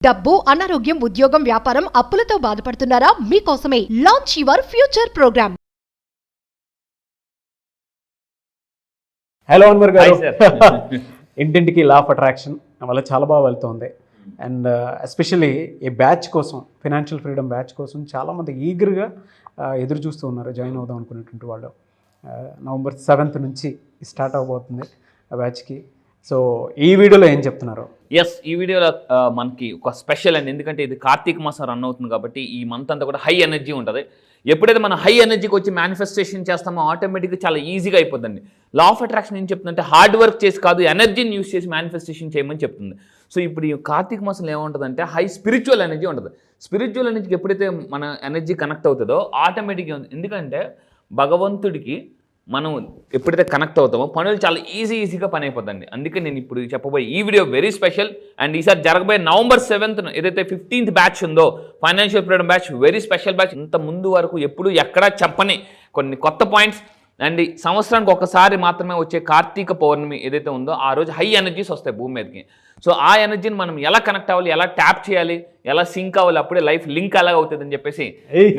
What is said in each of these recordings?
డబ్బు, అనారోగ్యం, ఉద్యోగం, వ్యాపారం, అప్పులతో బాధపడుతున్నారా? మీకోసమే launch your future program. Hello Anwar garu. ఇంటింటికి లా ఆఫ్ అట్రాక్షన్ వల్ల చాలా బాగా వెళ్తుంది. అండ్ ఎస్పెషల్లీ ఈ బ్యాచ్ కోసం, ఫినాన్షియల్ ఫ్రీడమ్ బ్యాచ్ కోసం చాలామంది ఈగర్గా ఎదురు చూస్తూ ఉన్నారు జాయిన్ అవుదాం అనుకునేటువంటి వాళ్ళు. నవంబర్ 7th నుంచి స్టార్ట్ అవబోతుంది ఆ బ్యాచ్కి. సో ఈ వీడియోలో ఏం చెప్తున్నారు? ఎస్, ఈ వీడియోలో మనకి ఒక స్పెషల్ అండి. ఎందుకంటే ఇది కార్తీక మాసం రన్ అవుతుంది కాబట్టి ఈ మంత్ అంతా కూడా హై ఎనర్జీ ఉంటుంది. ఎప్పుడైతే మనం హై ఎనర్జీకి వచ్చి మేనిఫెస్టేషన్ చేస్తామో ఆటోమేటిక్గా చాలా ఈజీగా అయిపోతుంది. లా ఆఫ్ అట్రాక్షన్ ఏం చెప్తుందంటే హార్డ్ వర్క్ చేసి కాదు, ఎనర్జీని యూస్ చేసి మేనిఫెస్టేషన్ చేయమని చెప్తుంది. సో ఇప్పుడు ఈ కార్తీక మాసంలో ఏముంటుందంటే హై స్పిరిచువల్ ఎనర్జీ ఉంటుంది. స్పిరిచువల్ ఎనర్జీకి ఎప్పుడైతే మన ఎనర్జీ కనెక్ట్ అవుతుందో ఆటోమేటిక్గా ఉంది. ఎందుకంటే భగవంతుడికి మనం ఎప్పుడైతే కనెక్ట్ అవుతామో పనులు చాలా ఈజీగా పని అయిపోతుంది. అందుకే నేను ఇప్పుడు చెప్పబోయే ఈ వీడియో వెరీ స్పెషల్. అండ్ ఈసారి జరగబోయే నవంబర్ 7th ఏదైతే 15th బ్యాచ్ ఉందో financial freedom batch, very special batch. ఇంత ముందు వరకు ఎప్పుడు ఎక్కడా చెప్పని కొన్ని కొత్త పాయింట్స్. అండ్ సంవత్సరానికి ఒకసారి మాత్రమే వచ్చే కార్తీక పౌర్ణమి ఏదైతే ఉందో ఆ రోజు హై ఎనర్జీస్ వస్తాయి భూమి మీదకి. సో ఆ ఎనర్జీని మనం ఎలా కనెక్ట్ అవ్వాలి, ఎలా ట్యాప్ చేయాలి, ఎలా సింక్ అవ్వాలి, అప్పుడే లైఫ్ లింక్ ఎలా అవుతుంది అని చెప్పేసి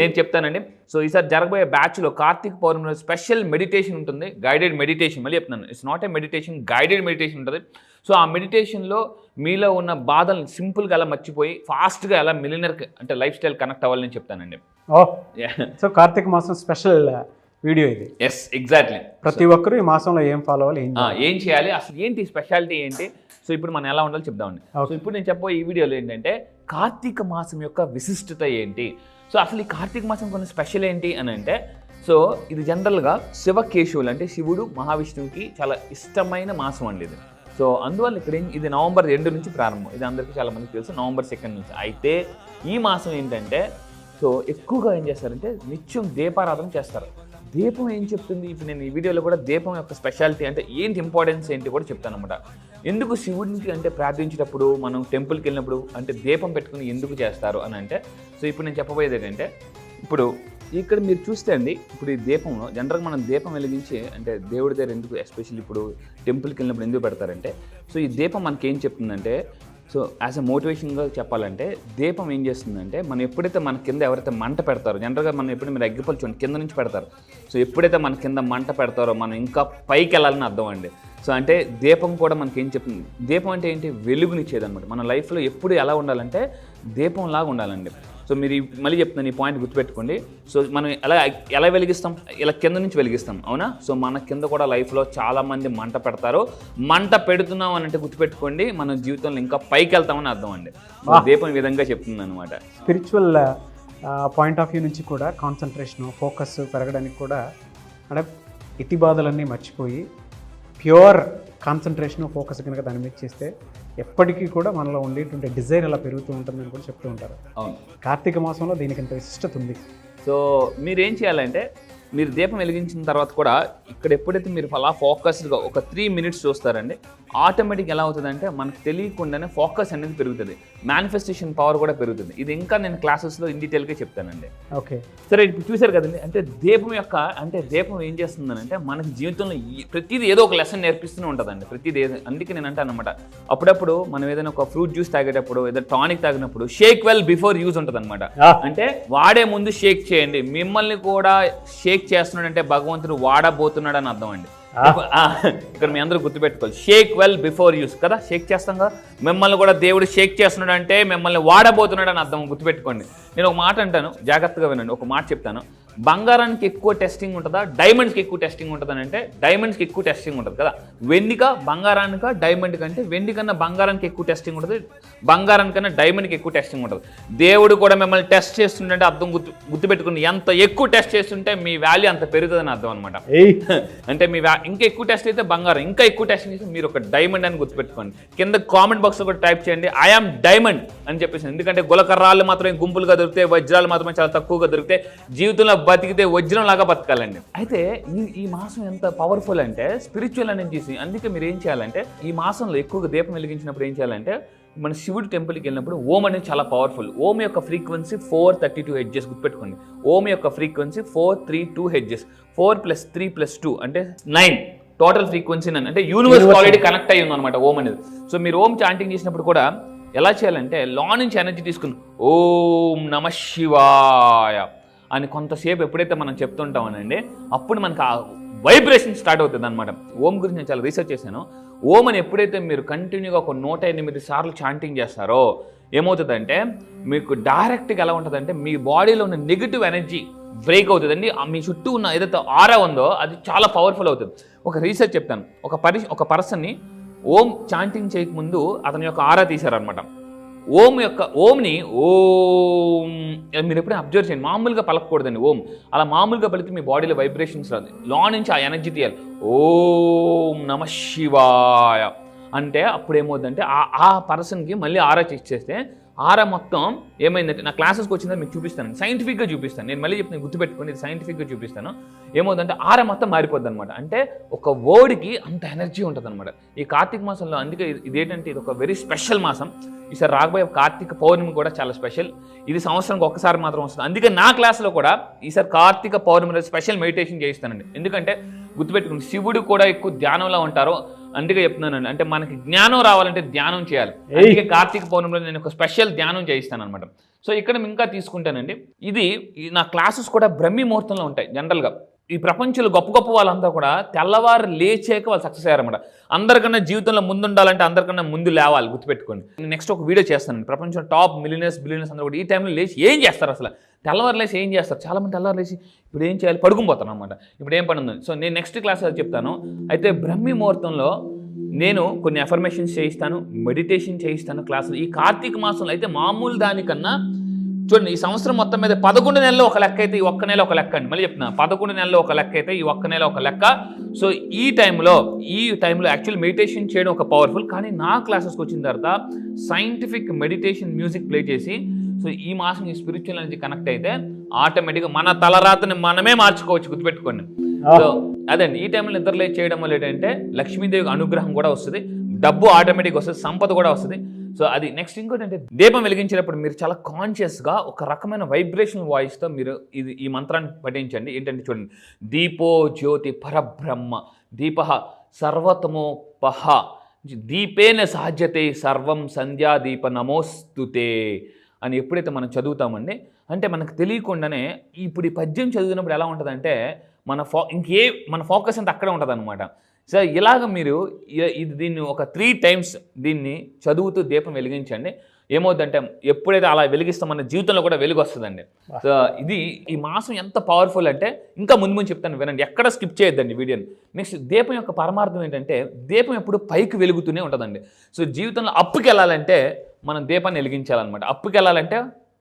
నేను చెప్తానండి. సో ఈసారి జరగబోయే బ్యాచ్లో కార్తీక పౌర్ణమిలో స్పెషల్ మెడిటేషన్ ఉంటుంది, గైడెడ్ మెడిటేషన్. మళ్ళీ చెప్తున్నాను, it's not a meditation, guided meditation ఉంటుంది. సో ఆ మెడిటేషన్లో మీలో ఉన్న బాధలను సింపుల్గా ఎలా మర్చిపోయి ఫాస్ట్గా ఎలా మిలియనర్ అంటే లైఫ్ స్టైల్ కనెక్ట్ అవ్వాలని చెప్తానండి. సో కార్తీక మాసం స్పెషల్ వీడియో ఇది. Yes, exactly. ప్రతి ఒక్కరు ఈ మాసంలో ఏం ఫాలో అవ్వాలి, ఏం చేయాలి, అసలు ఏంటి స్పెషాలిటీ ఏంటి, సో ఇప్పుడు మనం ఎలా ఉండాలో చెప్దామండి. సో ఇప్పుడు నేను చెప్పబోయే ఈ వీడియోలో ఏంటంటే కార్తీక మాసం యొక్క విశిష్టత ఏంటి, సో అసలు ఈ కార్తీక మాసం కొన్ని స్పెషల్ ఏంటి అని అంటే, సో ఇది జనరల్గా శివకేశవులు అంటే శివుడు మహావిష్ణువుకి చాలా ఇష్టమైన మాసం అండి ఇది. సో అందువల్ల ఇక్కడ ఇది నవంబర్ 2 నుంచి ప్రారంభం. ఇది అందరికీ చాలా మందికి తెలుసు, నవంబర్ 2 నుంచి. అయితే ఈ మాసం ఏంటంటే సో ఎక్కువగా ఏం చేస్తారంటే నిత్యం దీపారాధన చేస్తారు. దీపం ఏం చెప్తుంది, ఇప్పుడు నేను ఈ వీడియోలో కూడా దీపం యొక్క స్పెషాలిటీ అంటే ఏంటి, ఇంపార్టెన్స్ ఏంటి కూడా చెప్తాను అనమాట. ఎందుకు శివుడికి అంటే ప్రార్థించేటప్పుడు మనం టెంపుల్కి వెళ్ళినప్పుడు అంటే దీపం పెట్టుకుని ఎందుకు చేస్తారు అని అంటే, సో ఇప్పుడు నేను చెప్పబోయేది ఏంటంటే, ఇప్పుడు ఇక్కడ మీరు చూస్తే అండి, ఇప్పుడు ఈ దీపంలో జనరల్గా మనం దీపం వెలిగించి అంటే దేవుడి దగ్గర ఎందుకు ఎస్పెషల్లీ ఇప్పుడు టెంపుల్కి వెళ్ళినప్పుడు ఎందుకు పెడతారంటే, సో ఈ దీపం మనకి ఏం చెప్తుందంటే, సో యాజ్ అ మోటివేషన్గా చెప్పాలంటే దీపం ఏం చేస్తుందంటే, మనం ఎప్పుడైతే మన కింద ఎవరైతే మంట పెడతారో, జనరల్గా మనం ఎప్పుడు మీరు అగ్గిపొలు చూడండి కింద నుంచి పెడతారు. సో ఎప్పుడైతే మన కింద మంట పెడతారో మనం ఇంకా పైకి వెళ్ళాలని అర్థం అండి. సో అంటే దీపం కూడా మనకి ఏం చెప్తుంది, దీపం అంటే ఏంటి, వెలుగునిచ్చేది అనమాట. మన లైఫ్లో ఎప్పుడు ఎలా ఉండాలంటే దీపంలాగా ఉండాలండి. సో మీరు మళ్ళీ చెప్తున్నాను, ఈ పాయింట్ గుర్తుపెట్టుకోండి. సో మనం ఎలా వెలిగిస్తాం, ఇలా కింద నుంచి వెలిగిస్తాం, అవునా? సో మన కింద కూడా లైఫ్లో చాలామంది మంట పెడతారు. మంట పెడుతున్నాం అని అంటే గుర్తుపెట్టుకోండి, మన జీవితంలో ఇంకా పైకి వెళ్తామని అర్థం అండి. దీపం ఈ విధంగా చెప్తుంది అనమాట. స్పిరిచువల్ పాయింట్ ఆఫ్ వ్యూ నుంచి కూడా కాన్సన్ట్రేషన్, ఫోకస్ పెరగడానికి కూడా అంటే ఇతి బాధలన్నీ మర్చిపోయి ప్యూర్ కాన్సన్ట్రేషన్, ఫోకస్ కనుక దాని మీద చేస్తే ఎప్పటికీ కూడా మనలో ఉండేటువంటి డిజైర్ అలా పెరుగుతూ ఉంటుందని కూడా చెప్తూ ఉంటారు. అవును, కార్తీక మాసంలో దీనికి ఇంత విశిష్టత ఉంది. సో మీరేం చేయాలంటే, మీరు దీపం వెలిగించిన తర్వాత కూడా ఇక్కడ ఎప్పుడైతే మీరు అలా ఫోకస్డ్గా ఒక 3 minutes చూస్తారండి, ఆటోమేటిక్ ఎలా అవుతుందంటే మనకు తెలియకుండానే ఫోకస్ అనేది పెరుగుతుంది, మేనిఫెస్టేషన్ పవర్ కూడా పెరుగుతుంది. ఇది ఇంకా నేను క్లాసెస్లో ఇన్ డీటెయిల్గా చెప్తానండి. ఓకే, సరే ఇప్పుడు చూశారు కదండి. అంటే దీపం యొక్క అంటే దీపం ఏం చేస్తుందనంటే మనకి జీవితంలో ప్రతిదీ ఏదో ఒక లెసన్ నేర్పిస్తూనే ఉంటుందండి, ప్రతిదీ. అందుకే నేను అంటాను అనమాట, అప్పుడప్పుడు మనం ఏదైనా ఒక ఫ్రూట్ జ్యూస్ తాగేటప్పుడు, ఏదైనా టానిక్ తాగినప్పుడు షేక్ వెల్ బిఫోర్ యూజ్ ఉంటుంది అనమాట. అంటే వాడే ముందు షేక్ చేయండి. మిమ్మల్ని కూడా షేక్ చేస్తున్నాడంటే భగవంతుడు వాడబోతున్నాడు అని అర్థం అండి. ఇక్కడ మీ అందరూ గుర్తుపెట్టుకోవాలి, షేక్ వెల్ బిఫోర్ యూస్ కదా, షేక్ చేస్తాం కదా. మిమ్మల్ని కూడా దేవుడు షేక్ చేస్తున్నాడు అంటే మిమ్మల్ని వాడబోతున్నాడు అని అర్థం, గుర్తుపెట్టుకోండి. నేను ఒక మాట అంటాను, జాగ్రత్తగా వినండి. ఒక మాట చెప్తాను, బంగారానికి ఎక్కువ టెస్టింగ్ ఉంటుందా, డైమండ్స్కి ఎక్కువ టెస్టింగ్ ఉంటుందని అంటే డైమండ్స్కి ఎక్కువ టెస్టింగ్ ఉంటుంది కదా. వెండిక బంగారానిక డైమండ్ కంటే వెండి కన్నా బంగారానికి ఎక్కువ టెస్టింగ్ ఉంటుంది, బంగారానికన్నా డైమండ్కి ఎక్కువ టెస్టింగ్ ఉంటుంది. దేవుడు కూడా మిమ్మల్ని టెస్ట్ చేస్తుంటే అర్థం గుర్తుపెట్టుకుని, ఎంత ఎక్కువ టెస్ట్ చేస్తుంటే మీ వాల్యూ అంత పెరుగుతుందని అర్థం అనమాట. అంటే మీ ఇంకా ఎక్కువ టెస్ట్ అయితే బంగారం, ఇంకా ఎక్కువ టెస్టింగ్ చేస్తే మీరు ఒక డైమండ్ అని గుర్తుపెట్టుకోండి. కింద కామెంట్ బాక్స్లో కూడా టైప్ చేయండి ఐఆమ్ డైమండ్ అని చెప్పేసి. ఎందుకంటే గులకర్రాలు మాత్రమే గుంపులుగా దొరికితే, వజ్రాలు మాత్రమే చాలా తక్కువగా దొరికితే, జీవితంలో బతికితే వజ్రం లాగా బతకాలండి. అయితే ఈ మాసం ఎంత పవర్ఫుల్ అంటే స్పిరిచువల్ ఎనర్జీస్. అందుకే మీరు ఏం చేయాలంటే ఈ మాసంలో ఎక్కువగా దీపం వెలిగించినప్పుడు ఏం చేయాలంటే, మన శివుడి టెంపుల్కి వెళ్ళినప్పుడు ఓం అనేది చాలా పవర్ఫుల్. ఓం యొక్క ఫ్రీక్వెన్సీ 432 హెడ్జెస్, గుర్తుపెట్టుకోండి. ఓం యొక్క ఫ్రీక్వెన్సీ 432 హెడ్జెస్. 4 + 3 + 2 అంటే 9 టోటల్ ఫ్రీక్వెన్సీ. అంటే యూనివర్స్ ఆల్రెడీ కనెక్ట్ అయ్యి ఉంది అనమాట ఓం అనేది. సో మీరు ఓం చాంటింగ్ చేసినప్పుడు కూడా ఎలా చేయాలంటే లో నుంచి ఎనర్జీ తీసుకుని ఓం నమ శివాయ అని కొంతసేపు ఎప్పుడైతే మనం చెప్తుంటామనండి అప్పుడు మనకు ఆ వైబ్రేషన్ స్టార్ట్ అవుతుంది అనమాట. ఓం గురించి నేను చాలా రీసెర్చ్ చేశాను. ఓం అని ఎప్పుడైతే మీరు కంటిన్యూగా ఒక 108 సార్లు చాంటింగ్ చేస్తారో ఏమవుతుందంటే మీకు డైరెక్ట్గా ఎలా ఉంటుందంటే మీ బాడీలో ఉన్న నెగిటివ్ ఎనర్జీ బ్రేక్ అవుతుందండి. మీ చుట్టూ ఉన్న ఏదైతే ఆరా ఉందో అది చాలా పవర్ఫుల్ అవుతుంది. ఒక రీసెర్చ్ చెప్తాను. ఒక పర్సన్ని ఓం చాంటింగ్ చేయకముందు అతని యొక్క ఆరా తీశారనమాట. ఓంని ఓం మీరు ఎప్పుడైనా అబ్జర్వ్ చేయండి, మామూలుగా పలకకూడదండి ఓం. అలా మామూలుగా పలికి మీ బాడీలో వైబ్రేషన్స్ రాదు, లో నుంచి ఆ ఎనర్జీ తీయాలి. ఓం నమ శివాయ అంటే అప్పుడు ఏమవుతుందంటే ఆ పర్సన్కి మళ్ళీ ఆరా చేస్తే ఆరా మొత్తం ఏమైందంటే నా క్లాసెస్కి వచ్చిందని మీకు చూపిస్తాను, సైంటిఫిక్గా చూపిస్తాను. నేను మళ్ళీ చెప్తాను, గుర్తుపెట్టుకుని ఇది సైంటిఫిక్గా చూపిస్తాను. ఏమవుతుందంటే ఆరా మొత్తం మారిపోద్ది అనమాట. అంటే ఒక వర్డ్కి అంత ఎనర్జీ ఉంటుంది అనమాట ఈ కార్తీక మాసంలో. అందుకే ఇదేంటంటే ఇది ఒక వెరీ స్పెషల్ మాసం. ఈసారి రాబోయే కార్తీక పౌర్ణమి కూడా చాలా స్పెషల్. ఇది సంవత్సరానికి ఒక్కసారి మాత్రం వస్తుంది. అందుకే నా క్లాస్లో కూడా ఈసారి కార్తీక పౌర్ణమి రోజు స్పెషల్ మెడిటేషన్ చేయిస్తానండి. ఎందుకంటే గుర్తుపెట్టుకుని శివుడు కూడా ఎక్కువ ధ్యానంలో ఉంటారు, అందుకే చెప్తున్నానండి. అంటే మనకి జ్ఞానం రావాలంటే ధ్యానం చేయాలి. అందుకే కార్తీక పౌర్ణమిలో నేను ఒక స్పెషల్ ధ్యానం చేయిస్తాను అనమాట. సో ఇక్కడ ఇంకా తీసుకుంటానండి, ఇది నా క్లాసెస్ కూడా బ్రహ్మీ ముహూర్తంలో ఉంటాయి. జనరల్గా ఈ ప్రపంచంలో గొప్ప గొప్ప వాళ్ళంతా కూడా తెల్లవారు లేచాక వాళ్ళు సక్సెస్ అయ్యారన్నమాట. అందరికన్నా జీవితంలో ముందు ఉండాలంటే అందరికన్నా ముందు లేవాలి, గుర్తుపెట్టుకోండి. నేను నెక్స్ట్ ఒక వీడియో చేస్తాను, ప్రపంచం టాప్ బిలియనర్స్ అందరూ కూడా ఈ టైంలో లేచి ఏం చేస్తారు, అసలు తెల్లవారు లేచి ఏం చేస్తారు. చాలామంది తెల్లవారు లేచి ఇప్పుడు ఏం చేయాలి పడుకుపోతాను అనమాట, ఇప్పుడు ఏం పని ఉందని. సో నేను నెక్స్ట్ క్లాస్ చెప్తాను. అయితే బ్రహ్మీ ముహూర్తంలో నేను కొన్ని అఫర్మేషన్స్ చేయిస్తాను, మెడిటేషన్ చేయిస్తాను క్లాసులు. ఈ కార్తీక మాసంలో అయితే మామూలు దానికన్నా చూడండి, ఈ సంవత్సరం మొత్తం మీద 11 నెలలు ఒక లెక్క అయితే ఈ ఒక్క నెల ఒక లెక్క అండి. మళ్ళీ చెప్తున్నా, 11 నెలలు ఒక లెక్క అయితే ఈ ఒక్క నెల ఒక లెక్క. సో ఈ టైంలో యాక్చువల్ మెడిటేషన్ చేయడం ఒక పవర్ఫుల్. కానీ నా క్లాసెస్కి వచ్చిన తర్వాత సైంటిఫిక్ మెడిటేషన్ మ్యూజిక్ ప్లే చేసి సో ఈ మాసం ఈ స్పిరిచువల్ ఎనర్జీ కనెక్ట్ అయితే ఆటోమేటిక్గా మన తలరాతని మనమే మార్చుకోవచ్చు, గుర్తుపెట్టుకోండి. సో అదండి, ఈ టైంలో నిద్రలే చేయడం వల్ల ఏంటంటే లక్ష్మీదేవి అనుగ్రహం కూడా వస్తుంది, డబ్బు ఆటోమేటిక్గా వస్తుంది, సంపద కూడా వస్తుంది. సో అది నెక్స్ట్. ఇంకోటి అంటే దీపం వెలిగించేటప్పుడు మీరు చాలా కాన్షియస్గా ఒక రకమైన వైబ్రేషనల్ వాయిస్తో మీరు ఈ మంత్రాన్ని పఠించండి. ఏంటంటే చూడండి, దీపో జ్యోతి పరబ్రహ్మ దీప సర్వతమోపహ దీపేన సహజతే సర్వం సంధ్యాదీప నమోస్తుతే అని ఎప్పుడైతే మనం చదువుతామండి, అంటే మనకు తెలియకుండానే ఇప్పుడు ఈ పద్యం చదివినప్పుడు ఎలా ఉంటుందంటే మన ఫోకస్ అంతా అక్కడే ఉంటుంది అనమాట. సో ఇలాగ మీరు దీన్ని ఒక 3 times దీన్ని చదువుతూ దీపం వెలిగించండి. ఏమవుతుందంటే ఎప్పుడైతే అలా వెలిగిస్తాం మన జీవితంలో కూడా వెలుగు వస్తుందండి. సో ఇది ఈ మాసం ఎంత పవర్ఫుల్ అంటే ఇంకా ముందు చెప్తాను, వినండి, ఎక్కడ స్కిప్ చేయొద్దండి వీడియోని. నెక్స్ట్ దీపం యొక్క పరమార్థం ఏంటంటే దీపం ఎప్పుడు పైకి వెలుగుతూనే ఉంటుందండి. సో జీవితంలో అప్పుకి వెళ్ళాలంటే మనం దీపాన్ని వెలిగించాలన్నమాట. అప్పుకి వెళ్ళాలంటే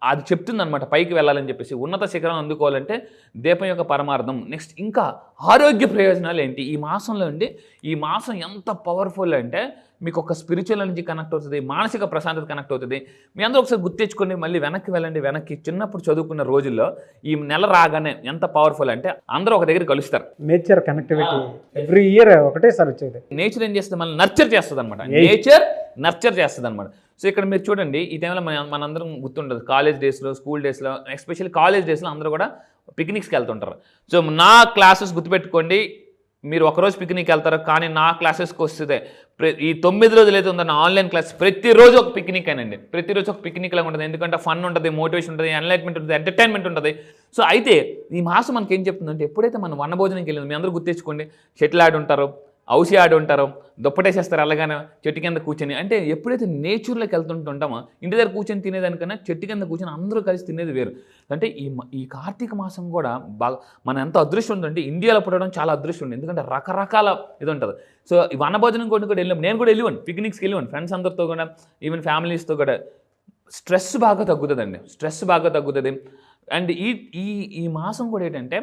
అది చెప్తుంది అనమాట, పైకి వెళ్ళాలని చెప్పేసి ఉన్నత శిఖరం అందుకోవాలంటే దీపం యొక్క పరమార్థం. నెక్స్ట్ ఇంకా ఆరోగ్య ప్రయోజనాలు ఏంటి ఈ మాసంలో అండి. ఈ మాసం ఎంత పవర్ఫుల్ అంటే మీకు ఒక స్పిరిచువల్ ఎనర్జీ కనెక్ట్ అవుతుంది, మానసిక ప్రశాంతత కనెక్ట్ అవుతుంది. మీ అందరూ ఒకసారి గుర్తించుకోండి, మళ్ళీ వెనక్కి వెళ్ళండి. వెనక్కి చిన్నప్పుడు చదువుకున్న రోజుల్లో ఈ నెల రాగానే ఎంత పవర్ఫుల్ అంటే అందరూ ఒక దగ్గర కలుస్తారు. నేచర్ కనెక్టివిటీ ఎవ్రీ ఇయర్ ఒకటేసారి వచ్చేది. నేచర్ ఏం చేస్తుంది, మనల్ని నర్చర్ చేస్తుంది అనమాట. నేచర్ నర్చర్ చేస్తుంది అనమాట. సో ఇక్కడ మీరు చూడండి, ఈ టైంలో మనందరం గుర్తుండదు, కాలేజ్ డేస్లో, స్కూల్ డేస్లో, ఎస్పెషల్లీ కాలేజ్ డేస్లో అందరూ కూడా పిక్నిక్స్కి వెళ్తుంటారు. సో నా క్లాసెస్ గుర్తుపెట్టుకోండి, మీరు ఒకరోజు పిక్నిక్ వెళ్తారు, కానీ నా క్లాసెస్కి వస్తుంది ఈ 9 రోజులు అయితే ఉందో నా ఆన్లైన్ క్లాస్ ప్రతిరోజు ఒక పిక్నిక్ అనండి. ప్రతిరోజు ఒక పిక్నిక్ లాగా ఉంటుంది, ఎందుకంటే ఫన్ ఉంటుంది, మోటివేషన్ ఉంటుంది, ఎన్లైట్మెంట్ ఉంటుంది, ఎంటర్టైన్మెంట్ ఉంటుంది. సో అయితే ఈ మాసం మనకి ఏం చెప్తుందంటే ఎప్పుడైతే మనం వనభోజనంకి వెళ్ళింది, మీ అందరూ గుర్తించుకోండి, షటిల్ ఆడి ఉంటారు, ఔసి ఆడి ఉంటారు, దుప్పటేసేస్తారు అలాగానే చెట్టు కింద కూర్చొని. అంటే ఎప్పుడైతే నేచర్లోకి వెళ్తుంటామో ఇంటి దగ్గర కూర్చొని తినేదానికన్నా చెట్టు కింద కూర్చొని అందరూ కలిసి తినేది వేరు. అంటే ఈ కార్తీక మాసం కూడా బాగా మన ఎంత అదృష్టం ఉందంటే ఇండియాలో పుట్టడం చాలా అదృష్టం ఉంది, ఎందుకంటే రకరకాల ఇది ఉంటుంది. సో ఈ వనభోజనం కూడా వెళ్ళాం, నేను కూడా వెళ్ళివాను, పిక్నిక్స్కి వెళ్ళివాను ఫ్రెండ్స్ అందరితో కూడా, ఈవెన్ ఫ్యామిలీస్తో కూడా. స్ట్రెస్ బాగా తగ్గుతుందండి, స్ట్రెస్ బాగా తగ్గుతుంది. అండ్ ఈ మాసం కూడా ఏంటంటే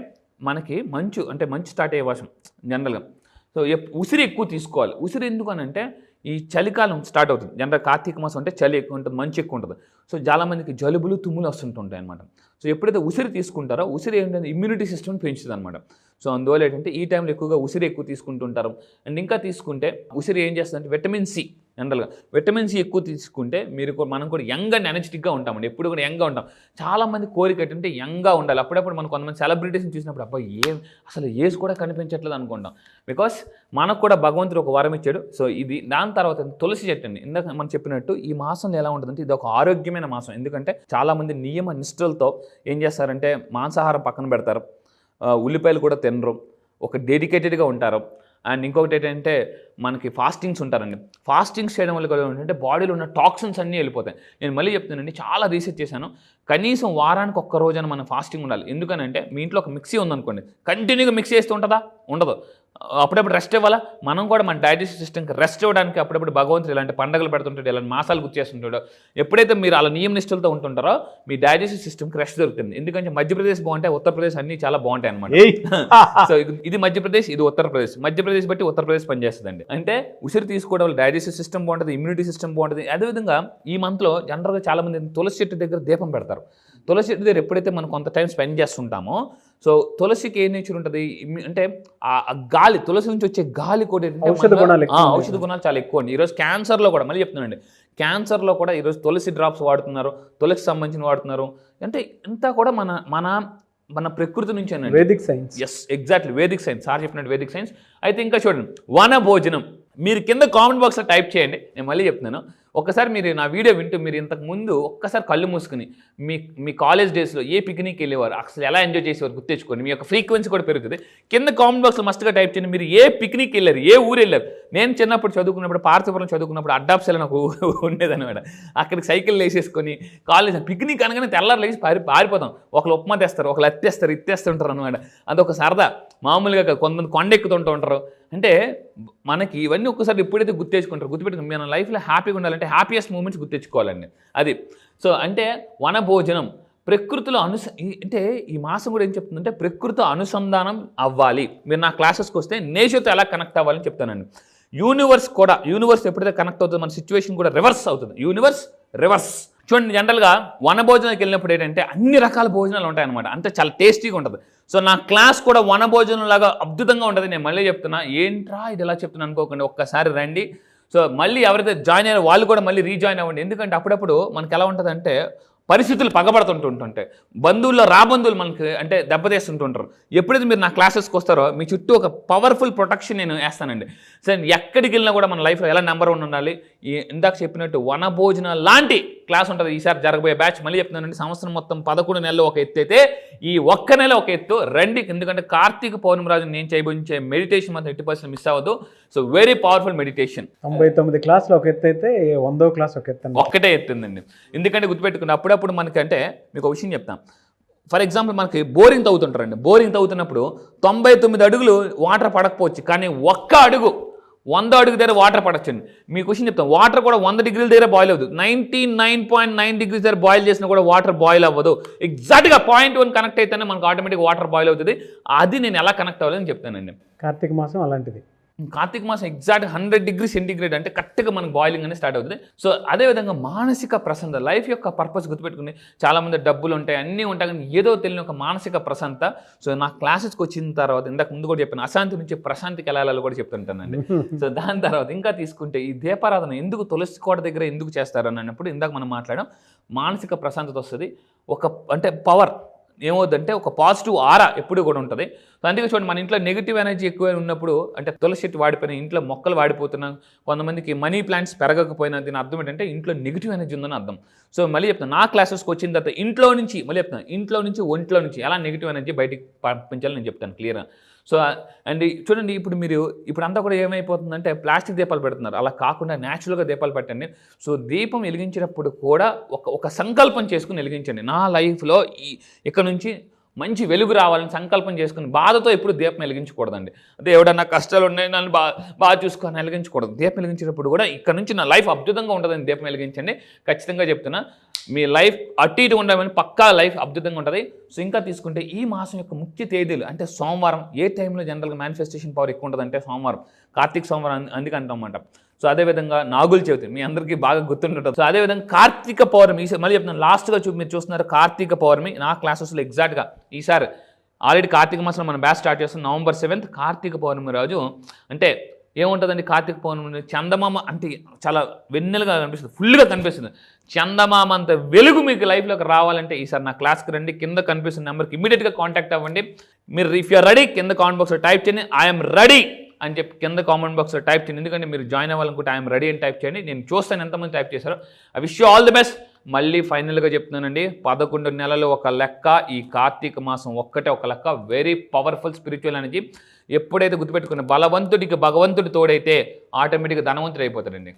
మనకి మంచు స్టార్ట్ అయ్యే మాసం జనరల్గా. సో ఉసిరి ఎక్కువ తీసుకోవాలి. ఉసిరి ఎందుకు అని అంటే ఈ చలికాలం స్టార్ట్ అవుతుంది. జనరల్ కార్తీక మాసం అంటే చలి ఎక్కువ ఉంటుంది, మంచు ఎక్కువ ఉంటుంది. సో చాలామందికి జలుబులు తుమ్ములు వస్తుంటుంటాయి అనమాట. సో ఎప్పుడైతే ఉసిరి తీసుకుంటారో ఉసిరి ఏంటంటే ఇమ్యూనిటీ సిస్టమ్ని పెంచుతుంది అనమాట. సో అందువల్ల ఏంటంటే ఈ టైంలో ఎక్కువగా ఉసిరి ఎక్కువ తీసుకుంటుంటారు. అండ్ ఇంకా తీసుకుంటే ఉసిరి ఏం చేస్తుందంటే విటమిన్ సి, జనరల్గా విటమిన్ సి ఎక్కువ తీసుకుంటే మనం కూడా యంగ్ అండ్ ఎనర్జెటిక్గా ఉంటామండి. ఎప్పుడు కూడా యంగ్గా ఉంటాం. చాలామంది కోరిక ఏంటంటే యంగ్గా ఉండాలి. అప్పుడప్పుడు మనం కొంతమంది సెలబ్రిటీస్ని చూసినప్పుడు అబ్బాయి అసలు ఏజ్ కూడా కనిపించట్లేదు అనుకుంటాం. బికాస్ మనకు కూడా భగవంతుడు ఒక వరం ఇచ్చాడు. సో ఇది దాని తర్వాత తులసి చెట్టు అండి. ఇందాక మనం చెప్పినట్టు ఈ మాసంలో ఎలా ఉంటుందంటే ఇది ఒక ఆరోగ్యమైన మాసం. ఎందుకంటే చాలామంది నియమ నిష్ఠలతో ఏం చేస్తారంటే మాంసాహారం పక్కన పెడతారు, ఉల్లిపాయలు కూడా తినరు, ఒక డెడికేటెడ్గా ఉంటారు. అండ్ ఇంకొకటి ఏంటంటే మనకి ఫాస్టింగ్స్ ఉంటారండి. ఫాస్టింగ్స్ చేయడం వల్ల కూడా ఏంటంటే బాడీలో ఉన్న టాక్సిన్స్ అన్నీ వెళ్ళిపోతాయి. నేను మళ్ళీ చెప్తానండి, చాలా రీసెర్చ్ చేశాను. కనీసం వారానికి ఒక్క రోజున మనం ఫాస్టింగ్ ఉండాలి. ఎందుకనంటే మీ ఇంట్లో ఒక మిక్సీ ఉందనుకోండి, కంటిన్యూగా మిక్సీ చేస్తూ ఉంటుందా? ఉండదు. అప్పుడప్పుడు రెస్ట్ ఇవ్వాలా? మనం కూడా మన డైజెస్టివ్ సిస్టమ్కి రెస్ట్ ఇవ్వడానికి అప్పుడప్పుడు భగవంతుడు ఇలాంటి పండుగలు పెడుతుంటాడు, ఇలాంటి మాసాలు గుర్చేస్తుంటాడు. ఎప్పుడైతే మీరు అలా నియమ నిష్ఠలతో ఉంటుంటారో మీ డైజెస్టివ్ సిస్టమ్కి రెస్ట్ దొరుకుతుంది. ఎందుకంటే మధ్యప్రదేశ్ బాగుంటాయి, ఉత్తరప్రదేశ్ అన్నీ చాలా బాగుంటాయి అనమాట. సో ఇది మధ్యప్రదేశ్, ఇది ఉత్తరప్రదేశ్. మధ్యప్రదేశ్ బట్టి ఉత్తరప్రదేశ్ పనిచేస్తుందండి. అంటే ఉసిరి తీసుకోవడం వల్ల డైజెస్టివ్ సిస్టమ్ బాగుంటుంది, ఇమ్యూనిటీ సిస్టమ్ బాగుంటుంది. అదేవిధంగా ఈ మంత్లో జనరల్గా చాలామంది తులసి చెట్టు దగ్గర దీపం పెడతారు. తులసి చెట్టు దగ్గర ఎప్పుడైతే మనం కొంత టైం స్పెండ్ చేస్తుంటామో, సో తులసికి ఏ నేచర్ ఉంటుంది అంటే ఆ గాలి, తులసి నుంచి వచ్చే గాలి కూడా ఔషధ గుణాలు చాలా ఎక్కువ అండి. ఈరోజు క్యాన్సర్లో కూడా మళ్ళీ చెప్తున్నానండి, క్యాన్సర్లో కూడా ఈరోజు తులసి డ్రాప్స్ వాడుతున్నారు, తులసికి సంబంధించిన వాడుతున్నారు. అంటే ఇంతా కూడా మన ప్రకృతి నుంచి అనండి, vedic science. Yes, exactly vedic science. Sir చెప్పినట్టు వేదిక్ సైన్స్. అయితే ఇంకా చూడండి, వన భోజనం. మీరు కింద కామెంట్ బాక్స్లో టైప్ చేయండి. నేను మళ్ళీ చెప్తున్నాను, ఒక్కసారి మీరు నా వీడియో వింటూ మీరు ఇంతకు ముందు ఒక్కసారి కళ్ళు మూసుకుని మీ కాలేజ్ డేస్లో ఏ పిక్నిక్ వెళ్ళేవారు, అసలు ఎలా ఎంజాయ్ చేసేవారు గుర్తెచ్చుకోండి. మీ యొక్క ఫ్రీక్వెన్సీ కూడా పెరుగుతుంది. కింద కామెంట్ బాక్స్లో మస్ట్గా టైప్ చేయండి, మీరు ఏ పిక్నిక్ వెళ్ళారు, ఏ ఊరు వెళ్ళారు. నేను చిన్నప్పుడు చదువుకున్నప్పుడు పార్థపురం చదువుకున్నప్పుడు అడ్డాప్సెల్ నాకు ఉండేదన్నమాట. అక్కడికి సైకిల్ వేసేసుకొని కాలేజ్ పిక్నిక్ అనగానే తెల్లారు లేచి పారిపోతాం. ఒకళ్ళు ఉప్మా తెస్తారు, ఒకళ్ళు అత్తేస్తారు, ఇత్తేస్తుంటారు అనమాట. అదొక సరదా. మామూలుగా కొంతమంది కొండ ఎక్కుతుంటూ ఉంటారు. అంటే మనకి ఇవన్నీ ఒక్కసారి ఎప్పుడైతే గుర్తెచ్చుకుంటారు, గుర్తుపెట్టుకుని మన లైఫ్లో హ్యాపీగా ఉండాలంటే హ్యాపీయెస్ట్ మూమెంట్స్ గుర్తెచ్చుకోవాలండి. అది సో అంటే వన భోజనం. ప్రకృతిలో అంటే ఈ మాసం కూడా ఏం చెప్తుందంటే ప్రకృతితో అనుసంధానం అవ్వాలి. మీరు నా క్లాసెస్కి వస్తే నేచర్తో ఎలా కనెక్ట్ అవ్వాలని చెప్తానండి. యూనివర్స్ ఎప్పుడైతే కనెక్ట్ అవుతుందో మన సిచ్యువేషన్ కూడా రివర్స్ అవుతుంది. Universe reverse. చూడండి, జనరల్గా వన భోజనానికి వెళ్ళినప్పుడు ఏంటంటే అన్ని రకాల భోజనాలు ఉంటాయన్నమాట. అంతే చాలా టేస్టీగా ఉంటుంది. సో నా క్లాస్ కూడా వన భోజనం లాగా అద్భుతంగా ఉంటుంది. నేను మళ్ళీ చెప్తున్నా, ఏంట్రా ఇది ఎలా చెప్తున్నా అనుకోకండి, ఒక్కసారి రండి. సో మళ్ళీ ఎవరైతే జాయిన్ అయ్యారో వాళ్ళు కూడా మళ్ళీ రీజాయిన్ అవ్వండి. ఎందుకంటే అప్పుడప్పుడు మనకి ఎలా ఉంటుందంటే పరిస్థితులు పగబడుతుంటుంటాయి. రాబంధువులు మనకి అంటే దెబ్బతీస్తుంటుంటారు. ఎప్పుడైతే మీరు నా క్లాసెస్కి వస్తారో మీ చుట్టూ ఒక పవర్ఫుల్ ప్రొటెక్షన్ నేను వేస్తానండి. సో ఎక్కడికి వెళ్ళినా కూడా మన లైఫ్లో ఎలా నెంబర్ 1 ఉండాలి. ఇందాక చెప్పినట్టు వన భోజనం లాంటి క్లాస్ ఉంటుంది ఈసారి జరగబోయే బ్యాచ్. మళ్ళీ చెప్తున్నానండి, సంవత్సరం మొత్తం 11 నెలలు ఒక ఎత్తు అయితే ఈ ఒక్క నెల ఒక ఎత్తు రండి. ఎందుకంటే కార్తీక పౌర్ణమి రోజు నేను చేయబోయే మెడిటేషన్ మాత్రం 80% మిస్ అవ్వదు. So very powerful meditation. 99 క్లాసులు ఒక ఎత్తు అయితే 100వ క్లాస్ ఒక ఎత్తు ఒక్కటే ఎత్తుందండి. ఎందుకంటే గుర్తుపెట్టుకుని అప్పుడప్పుడు మనకి అంటే మీకు ఒక విషయం చెప్తాం. ఫర్ ఎగ్జాంపుల్ మనకి బోరింగ్ తవ్వుతుంటారండి. బోరింగ్ తవ్వుతున్నప్పుడు 99 అడుగులు వాటర్ పడకపోవచ్చు, కానీ ఒక్క అడుగు 100 అడుగు దగ్గర వాటర్ పడచ్చండి. మీ క్వశ్చన్ చెప్తాం, వాటర్ కూడా 100 డిగ్రీల దగ్గర బాయిల్ అవ్వదు. 99.9 డిగ్రీస్ దగ్గర బాయిల్ చేసినా కూడా వాటర్ బాయిల్ అవ్వదు. ఎగ్జాక్ట్గా 0.1 కనెక్ట్ అయితేనే మనకు ఆటోమేటిక్ వాటర్ బాయిల్ అవుతుంది. అది నేను ఎలా కనెక్ట్ అవ్వాలని చెప్తానండి. కార్తీక మాసం అలాంటిది. కార్తీక మాసం ఎగ్జాక్ట్ 100 డిగ్రీ సెంటిగ్రేడ్ అంటే కరెక్ట్గా మనకు బాయిలింగ్ అనేది స్టార్ట్ అవుతుంది. సో అదేవిధంగా మానసిక ప్రశాంతత, లైఫ్ యొక్క పర్పస్ గుర్తుపెట్టుకుని చాలామంది డబ్బులు ఉంటాయి, అన్నీ ఉంటాయి, కానీ ఏదో తెలియని ఒక మానసిక ప్రశాంతత. సో నా క్లాసెస్కి వచ్చిన తర్వాత ఇందాక ముందు కూడా చెప్పాను, అశాంతి నుంచి ప్రశాంతికి వెళ్ళాలని కూడా చెప్తుంటానండి. సో దాని తర్వాత ఇంకా తీసుకుంటే ఈ దీపారాధన ఎందుకు తులసి కోట దగ్గర ఎందుకు చేస్తారు అని అన్నప్పుడు ఇందాక మనం మాట్లాడాం, మానసిక ప్రశాంతత వస్తుంది. అంటే పవర్ ఏమవుతుందంటే ఒక పాజిటివ్ ఆరా ఎప్పుడు కూడా ఉంటుంది. సో అందుకే చూడండి, మన ఇంట్లో నెగిటివ్ ఎనర్జీ ఎక్కువ ఉన్నప్పుడు అంటే తులసి చెట్టు వాడిపోయినా, ఇంట్లో మొక్కలు వాడిపోతున్నా, కొంతమందికి మనీ ప్లాంట్స్ పెరగకపోయినా, దీని అర్థం ఏంటంటే ఇంట్లో నెగిటివ్ ఎనర్జీ ఉందని అర్థం. సో మళ్ళీ చెప్తాను, నా క్లాసెస్కి వచ్చిన తర్వాత ఇంట్లో నుంచి ఒంట్లో నుంచి ఎలా నెగిటివ్ ఎనర్జీ బయటికి పంపించాలని నేను చెప్తాను క్లియర్గా. సో అండ్ చూడండి, ఇప్పుడు అంతా కూడా ఏమైపోతుందంటే ప్లాస్టిక్ దీపాలు పెడుతున్నారు. అలా కాకుండా న్యాచురల్గా దీపాలు పెట్టండి. సో దీపం వెలిగించేటప్పుడు కూడా ఒక సంకల్పం చేసుకుని వెలిగించండి. నా లైఫ్లో ఇక్కడ నుంచి మంచి వెలుగు రావాలని సంకల్పం చేసుకుని బాధతో ఎప్పుడు దీపం వెలిగించకూడదండి. అదే ఎవడన్నా కష్టాలు ఉన్నాయి నన్ను బాగా చూసుకొని వెలిగించకూడదు. దీపం వెలిగించేటప్పుడు కూడా ఇక్కడ నుంచి నా లైఫ్ అద్భుతంగా ఉంటుందని దీపం వెలిగించండి. ఖచ్చితంగా చెప్తున్నా, మీ లైఫ్ అటు ఇటు ఉండమని పక్కా లైఫ్ అద్భుతంగా ఉంటుంది. సో ఇంకా తీసుకుంటే ఈ మాసం యొక్క ముఖ్య తేదీలు అంటే సోమవారం. ఏ టైంలో జనరల్గా మేనిఫెస్టేషన్ పవర్ ఎక్కువ ఉంటుంది అంటే సోమవారం, కార్తీక సోమవారం అందుకే అంటామన్నమాట. సో అదేవిధంగా నాగుల చవితి మీ అందరికీ బాగా గుర్తుంటుంది. సో అదేవిధంగా కార్తీక పౌర్ణమి మళ్ళీ చెప్తున్నాను, లాస్ట్గా మీరు చూస్తున్నారు కార్తీక పౌర్ణమి. నా క్లాసెస్లో ఎగ్జాక్ట్గా ఈసారి ఆల్రెడీ కార్తీక మాసంలో మనం బ్యాచ్ స్టార్ట్ చేస్తాం నవంబర్ 7th కార్తీక పౌర్ణమి రోజు. అంటే ఏముంటుందండి కార్తీక పౌర్ణమి, చందమామ అంటే చాలా వెన్నెలుగా కనిపిస్తుంది, ఫుల్గా కనిపిస్తుంది. చందమామ అంత వెలుగు మీకు లైఫ్లోకి రావాలంటే ఈసారి నా క్లాస్కి రండి. కింద కనిపిస్తున్న నెంబర్కి ఇమీడియట్గా కాంటాక్ట్ అవ్వండి. మీరు ఇఫ్ యూఆర్ రెడీ కింద కామెంట్ బాక్స్లో టైప్ చేయండి ఐఎమ్ రెడీ అని చెప్పి కింద కామెంట్ బాక్స్లో టైప్ చేయండి. ఎందుకంటే మీరు జాయిన్ అవ్వాలనుకుంటే ఐఎమ్ రెడీ అని టైప్ చేయండి. నేను చూస్తాను ఎంతమంది టైప్ చేశారో. I wish you all the best. మళ్ళీ ఫైనల్గా చెప్తున్నానండి, 11 నెలలు ఒక లెక్క, ఈ కార్తీక మాసం ఒక్కటే ఒక లెక్క. Very powerful spiritual energy. ఎప్పుడైతే గుర్తుపెట్టుకున్న బలవంతుడికి భగవంతుడి తోడైతే ఆటోమేటిక్గా ధనవంతుడు అయిపోతాడండి.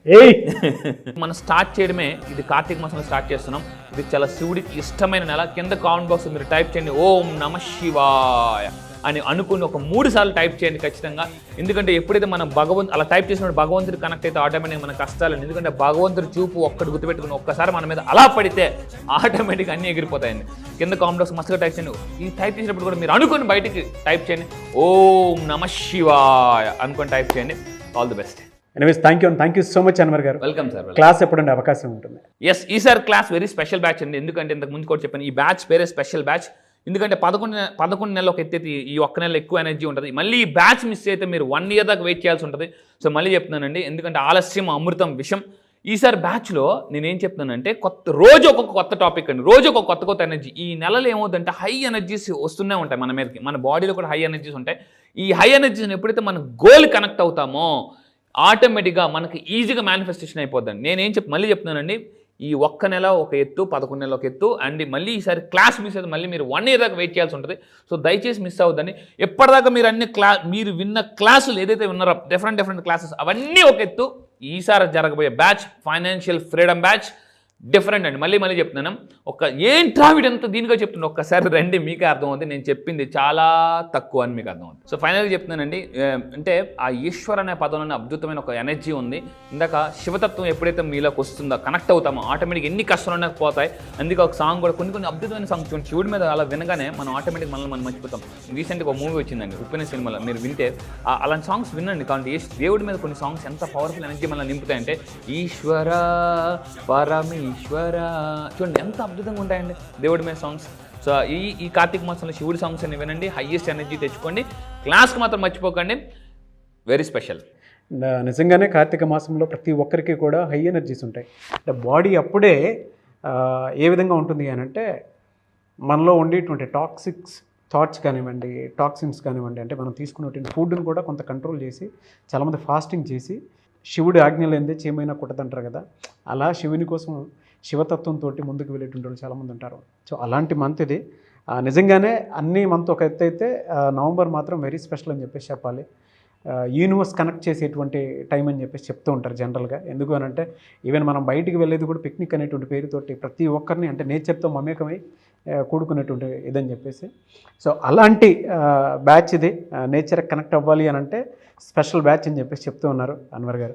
మనం స్టార్ట్ చేయడమే ఇది కార్తీక మాసంలో స్టార్ట్ చేస్తున్నాం. ఇది చాలా శివుడికి ఇష్టమైన నెల. కింద కామెంట్ బాక్స్ మీరు టైప్ చేయండి ఓం నమ శివాయ అని అనుకుని ఒక 3 సార్లు టైప్ చేయండి ఖచ్చితంగా. ఎందుకంటే ఎప్పుడైతే మనం అలా టైప్ చేసినప్పుడు భగవంతుడు కనెక్ట్ అయితే ఆటోమేటిక్గా మన కష్టాలని, ఎందుకంటే భగవంతుడు చూపు ఒక్కటి గుర్తుపెట్టుకుని ఒక్కసారి మన మీద అలా పడితే ఆటోమేటిక్గా అన్నీ ఎగిరిపోతాయండి. కింద కామెంట్ బాక్స్ మస్తుగా టైప్ చేయండి. ఈ టైప్ చేసినప్పుడు కూడా మీరు అనుకుని బయటికి టైప్ చేయండి ఓం నమ శివాయ అనుకుని టైప్ చేయండి. All the best. Anyways thank you so much Anwar గారు. Welcome sir. క్లాస్ ఎప్పుడంటే అవకాశం ఉంటుంది? ఎస్, ఈసారి క్లాస్ వెరీ స్పెషల్ బ్యాచ్ అండి. ఎందుకంటే ఇంతకు ముందు కూడా చెప్పాను, ఈ బ్యాచ్ పేరే స్పెషల్ బ్యాచ్. ఎందుకంటే 11 నెలలు ఒక ఎత్తైతే ఈ ఒక్క నెల ఎక్కువ ఎనర్జీ ఉంటుంది. మళ్ళీ ఈ బ్యాచ్ మిస్ అయితే మీరు 1 year దాకా వెయిట్ చేయాల్సి ఉంటుంది. సో మళ్ళీ చెప్తున్నానండి, ఎందుకంటే ఆలస్యం అమృతం విషయం. ఈసారి బ్యాచ్లో నేనేం చెప్తున్నానంటే రోజు ఒక్కొక్క కొత్త టాపిక్ అండి, రోజు ఒక కొత్త ఎనర్జీ. ఈ నెలలో ఏమవుతుందంటే హై ఎనర్జీస్ వస్తూనే ఉంటాయి మన మీదకి, మన బాడీలో కూడా హై ఎనర్జీస్ ఉంటాయి. ఈ హై ఎనర్జీస్ని ఎప్పుడైతే మన గోల్ కనెక్ట్ అవుతామో ఆటోమేటిక్గా మనకి ఈజీగా మేనిఫెస్టేషన్ అయిపోద్దండి. నేనేం మళ్ళీ చెప్తున్నానండి, ఈ ఒక్క నెల ఒక ఎత్తు, 11 నెలలు ఒక ఎత్తు. అండ్ మళ్ళీ ఈసారి క్లాస్ మిస్ అయితే మళ్ళీ మీరు 1 year దాకా వెయిట్ చేయాల్సి ఉంటుంది. సో దయచేసి మిస్ అవ్వద్దని. ఎప్పటిదాకా మీరు మీరు విన్న క్లాసులు ఏదైతే విన్నారో డిఫరెంట్ క్లాసెస్ అవన్నీ ఒక ఎత్తు. ఈసారి జరగబోయే batch financial freedom batch different అండి. మళ్ళీ చెప్తున్నాను, ఏంట్రా వీడు ఎంత దీనిగా చెప్తున్నా, ఒక్కసారి రండి మీకే అర్థమవుతుంది. నేను చెప్పింది చాలా తక్కువ అని మీకు అర్థమవుతుంది. సో ఫైనల్గా చెప్తున్నానండి, అంటే ఆ ఈశ్వర్ అనే పదంలోనే అద్భుతమైన ఒక ఎనర్జీ ఉంది. ఇందాక శివతత్వం ఎప్పుడైతే మీలోకి వస్తుందో కనెక్ట్ అవుతామో ఆటోమేటిక్ ఎన్ని కష్టాలు పోతాయి. అందుకే ఒక సాంగ్ కూడా కొన్ని అద్భుతమైన సాంగ్స్ చూడండి, శివుడి మీద అలా వినగానే మనం ఆటోమేటిక్ మనం మర్చిపోతాం. రీసెంట్గా ఒక మూవీ వచ్చిందండి ఉప్పెన సినిమాలో, మీరు వింటే అలాంటి సాంగ్స్ వినండి. కాబట్టి దేవుడి మీద కొన్ని సాంగ్స్ ఎంత పవర్ఫుల్ ఎనర్జీ మనల్ని నింపుతాయంటే ఈశ్వర పరమేశ్వర, చూడండి ఎంత అద్భుతంగా ఉంటాయండి దేవుడి మీద సాంగ్స్. సో ఈ కార్తీక మాసంలో శివుడి సాంగ్స్ అన్ని వినండి, హైయెస్ట్ ఎనర్జీ తెచ్చుకోండి. క్లాస్కి మాత్రం మర్చిపోకండి, వెరీ స్పెషల్. నిజంగానే కార్తీక మాసంలో ప్రతి ఒక్కరికి కూడా హై ఎనర్జీస్ ఉంటాయి. అంటే బాడీ అప్పుడే ఏ విధంగా ఉంటుంది అని అంటే మనలో ఉండేటువంటి థాట్స్ కానివ్వండి, టాక్సిన్స్ కానివ్వండి, అంటే మనం తీసుకున్నటువంటి ఫుడ్ని కూడా కొంత కంట్రోల్ చేసి, చాలామంది ఫాస్టింగ్ చేసి శివుడి ఆజ్ఞలు ఏందే చేయమైనా కుట్టదంటారు కదా, అలా శివుని కోసం శివతత్వంతో ముందుకు వెళ్ళేటువంటి వాళ్ళు చాలామంది ఉంటారు. సో అలాంటి మంత్ ఇది. నిజంగానే అన్ని మంత్ ఒక ఎత్తు అయితే నవంబర్ మాత్రం వెరీ స్పెషల్ అని చెప్పేసి చెప్పాలి. యూనివర్స్ కనెక్ట్ చేసేటువంటి టైం అని చెప్పేసి చెప్తూ ఉంటారు జనరల్గా. ఎందుకు అని అంటే ఈవెన్ మనం బయటికి వెళ్ళేది కూడా పిక్నిక్ అనేటువంటి పేరుతోటి ప్రతి ఒక్కరిని అంటే నేచర్తో మమేకమై కూడుకునేటువంటి ఇదని చెప్పేసి. సో అలాంటి బ్యాచ్ ఇది. నేచర్ కనెక్ట్ అవ్వాలి అని అంటే స్పెషల్ బ్యాచ్ అని చెప్పేసి చెప్తూ ఉన్నారు అన్వర్ గారు.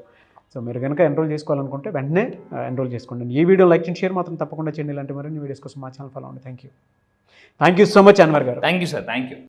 సో మీరు కనుక ఎన్రోల్ చేసుకోవాలనుకుంటే వెంటనే ఎన్రోల్ చేసుకోండి. ఈ వీడియో లైక్ అండ్ షేర్ మాత్రం తప్పకుండా చేయండి. ఇలాంటి మరిన్ని వీడియోస్ కోసం మా ఛానల్ ఫాలో అవ్వండి. Thank you so much Anwar గారు. Thank you sir. Thank you.